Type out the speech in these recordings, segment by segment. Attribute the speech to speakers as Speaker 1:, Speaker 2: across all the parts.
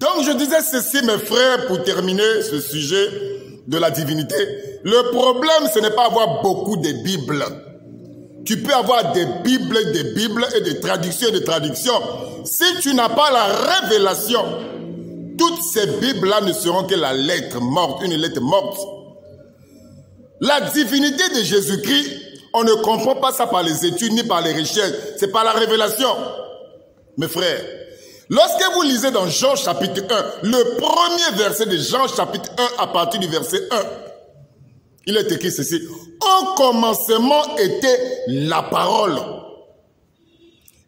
Speaker 1: Donc je disais ceci, mes frères, pour terminer ce sujet de la divinité. Le problème, ce n'est pas avoir beaucoup de Bibles. Tu peux avoir des Bibles et des traductions et des traductions. Si tu n'as pas la révélation, toutes ces Bibles-là ne seront que la lettre morte, une lettre morte. La divinité de Jésus-Christ, on ne comprend pas ça par les études ni par les recherches. C'est par la révélation. Mes frères, lorsque vous lisez dans Jean chapitre 1, le premier verset de Jean chapitre 1 à partir du verset 1, il est écrit ceci. Au commencement était la parole.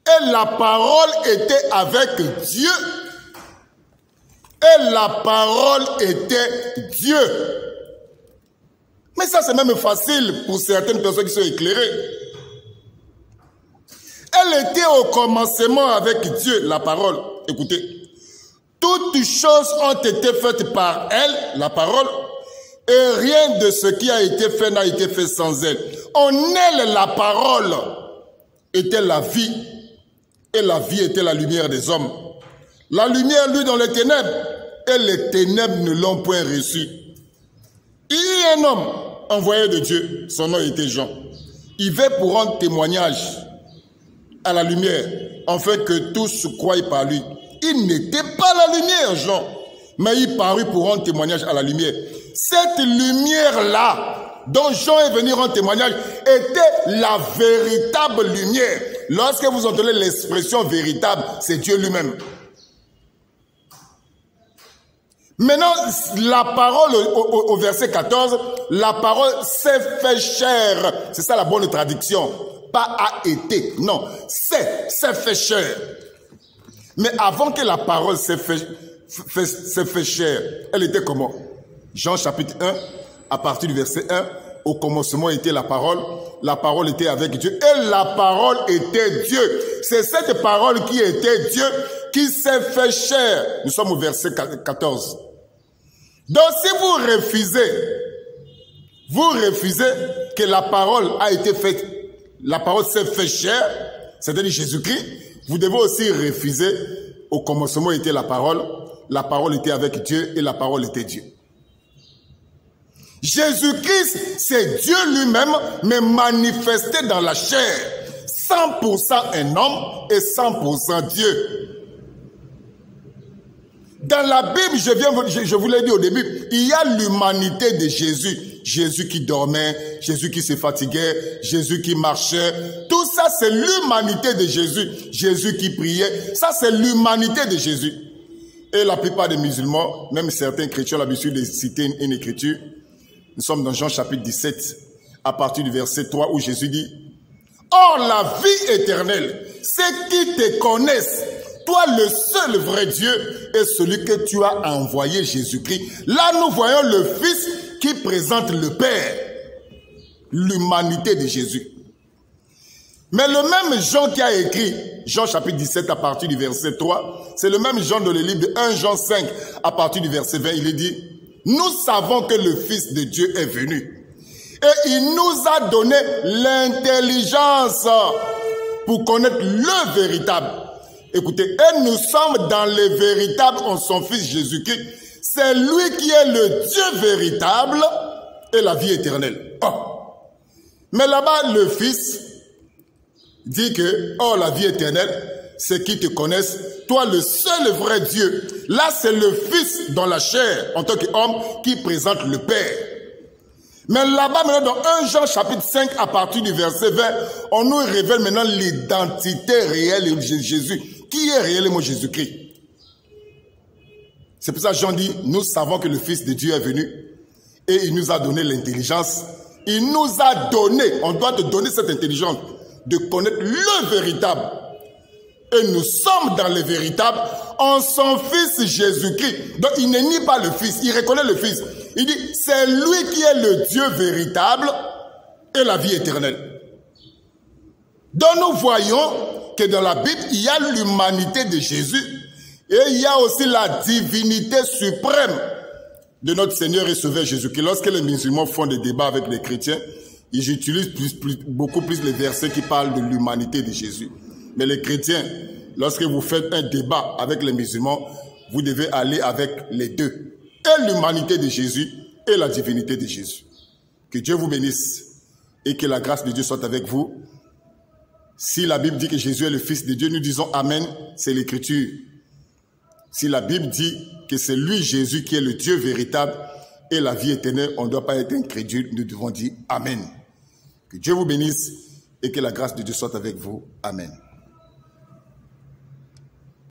Speaker 1: Et la parole était avec Dieu. Et la parole était Dieu. Mais ça, c'est même facile pour certaines personnes qui sont éclairées. Elle était au commencement avec Dieu, la parole. Écoutez. Toutes choses ont été faites par elle, la parole. Et rien de ce qui a été fait n'a été fait sans elle. En elle, la parole était la vie. Et la vie était la lumière des hommes. La lumière, lui, dans les ténèbres. Et les ténèbres ne l'ont point reçu. Il y a un homme envoyé de Dieu. Son nom était Jean. Il vint pour rendre témoignage à la lumière, afin que tous croient par lui. Il n'était pas la lumière, Jean, mais il parut pour rendre témoignage à la lumière. Cette lumière-là, dont Jean est venu rendre témoignage, était la véritable lumière. Lorsque vous entendez l'expression véritable, c'est Dieu lui-même. Maintenant, la parole au verset 14, la parole s'est fait chair. C'est ça la bonne traduction. Pas a été, non, s'est fait chair. Mais avant que la parole s'est fait chair, elle était comment? Jean chapitre 1, à partir du verset 1, au commencement était la parole était avec Dieu, et la parole était Dieu. C'est cette parole qui était Dieu, qui s'est fait chair. Nous sommes au verset 14. Donc si vous refusez que la parole a été faite, la parole s'est fait chair, c'est-à-dire Jésus-Christ, vous devez aussi refuser, au commencement était la parole était avec Dieu et la parole était Dieu. Jésus-Christ, c'est Dieu lui-même, mais manifesté dans la chair, 100% un homme et 100% Dieu. Dans la Bible, je vous l'ai dit au début, il y a l'humanité de Jésus. Jésus qui dormait, Jésus qui se fatiguait, Jésus qui marchait. Tout ça, c'est l'humanité de Jésus. Jésus qui priait. Ça, c'est l'humanité de Jésus. Et la plupart des musulmans, même certains chrétiens, ont l'habitude de citer une écriture. Nous sommes dans Jean chapitre 17, à partir du verset 3, où Jésus dit, « Or, la vie éternelle, c'est qui te connaissent, toi le seul vrai Dieu, et celui que tu as envoyé, Jésus-Christ. » Là, nous voyons le Fils qui présente le Père, l'humanité de Jésus. Mais le même Jean qui a écrit, Jean chapitre 17 à partir du verset 3, c'est le même Jean dans le livre de 1 Jean 5 à partir du verset 20, il est dit, « Nous savons que le Fils de Dieu est venu, et il nous a donné l'intelligence pour connaître le véritable. » Écoutez, et nous sommes dans le véritable en son Fils Jésus-Christ. C'est lui qui est le Dieu véritable et la vie éternelle. Oh. Mais là-bas, le Fils dit que, oh, la vie éternelle, c'est qu'ils te connaissent, toi le seul vrai Dieu. Là, c'est le Fils dans la chair, en tant qu'homme, qui présente le Père. Mais là-bas, maintenant, dans 1 Jean chapitre 5, à partir du verset 20, on nous révèle maintenant l'identité réelle de Jésus. Qui est réellement Jésus-Christ? C'est pour ça que Jean dit, nous savons que le Fils de Dieu est venu et il nous a donné l'intelligence. Il nous a donné, on doit te donner cette intelligence, de connaître le véritable. Et nous sommes dans le véritable en son Fils Jésus-Christ. Donc il ne nie pas le Fils, il reconnaît le Fils. Il dit, c'est lui qui est le Dieu véritable et la vie éternelle. Donc nous voyons que dans la Bible, il y a l'humanité de Jésus et il y a aussi la divinité suprême de notre Seigneur et Sauveur Jésus-Christ. Lorsque les musulmans font des débats avec les chrétiens, ils utilisent beaucoup plus les versets qui parlent de l'humanité de Jésus. Mais les chrétiens, lorsque vous faites un débat avec les musulmans, vous devez aller avec les deux. Et l'humanité de Jésus et la divinité de Jésus. Que Dieu vous bénisse et que la grâce de Dieu soit avec vous. Si la Bible dit que Jésus est le Fils de Dieu, nous disons Amen, c'est l'Écriture. Si la Bible dit que c'est lui, Jésus, qui est le Dieu véritable et la vie éternelle, on ne doit pas être incrédule, nous devons dire Amen. Que Dieu vous bénisse et que la grâce de Dieu soit avec vous. Amen.